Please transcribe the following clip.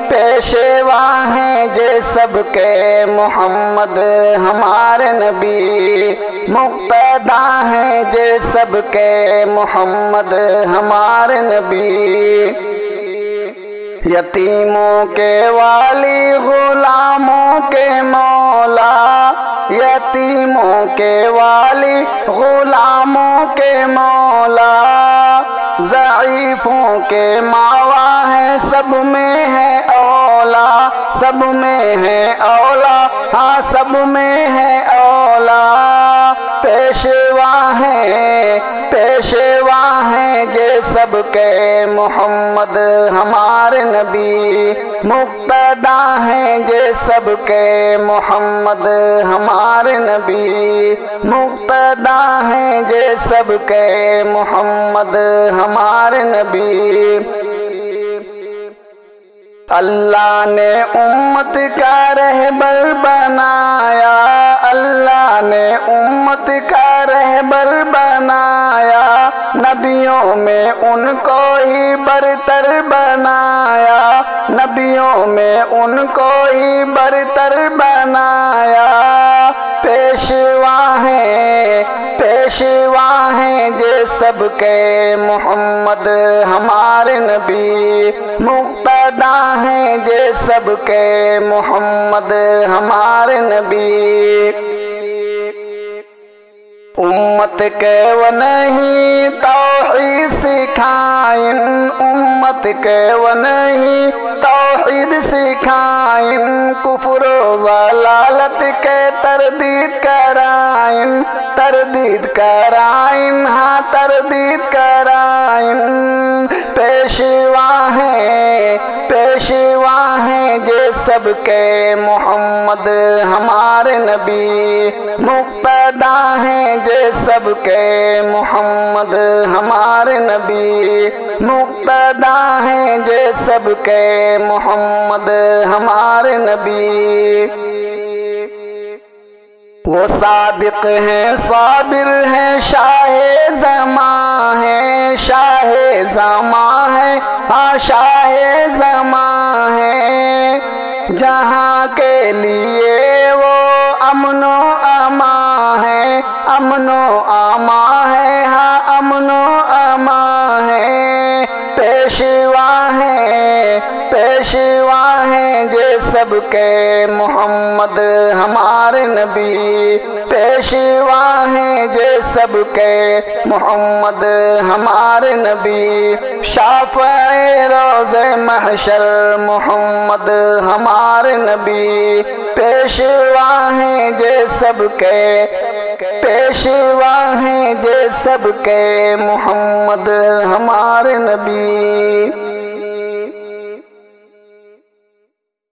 پیشوا ہیں جے سب کے محمد ہمارے نبی، مقتدا ہیں جے سب کے محمد ہمارے نبی، یتیموں کے والی غلاموں کے مولا، یتیموں کے والی غلاموں کے مولا، ضعیفوں کے ماوا ہے سب میں ہے اولا، سب میں ہے اولا، ہاں سب میں ہے اولا، پیشوا ہیں جے سب کے محمد ہمارے نبی، مقتدا ہیں جے سب کے محمد ہمارے نبی، مقتدا ہیں جے سب کے محمد ہمارے نبی۔ اللہ نے امت کا رہبر بنایا، اللہ نے امت کا رہبر بنایا، نبیوں میں ان کو ہی برتر بنایا، نبیوں میں ان کو ہی برتر بنایا، پیشوا ہیں جے سب کے محمد ہمارے نبی، مقتدا ہیں جے سب کے محمد ہمارے نبی، امت کے وہ نہیں توحید سکھائیں، امت کے وہ نہیں توحید سکھائیں، کفر و ضلالت کے تردید کرائیں، تردید کرائیں، ہاں تردید کرائیں، پیشوا ہیں جے سب کے محمد ہمارے نبی، مقتدا ہیں جے سب کے محمد ہمارے نبی، مقتدا ہیں جے سب کے محمد ہمارے نبی، وہ صادق ہیں صابر ہیں شاہ زماں ہیں، شاہ زماں ہیں، ہاں شاہ زماں ہیں، جہاں کے لیے وہ امن و امان ہے، امن و امان ہے، ہاں امن و امان ہے، پیشوا ہیں جے سب کے محمد ہمارے نبی، پیشوا ہیں جے سب کے محمد ہمارے نبی، شافع روز محشر محمد ہمارے نبی، پیشوا ہیں جے سب کے، پیشوا ہیں جے سب کے محمد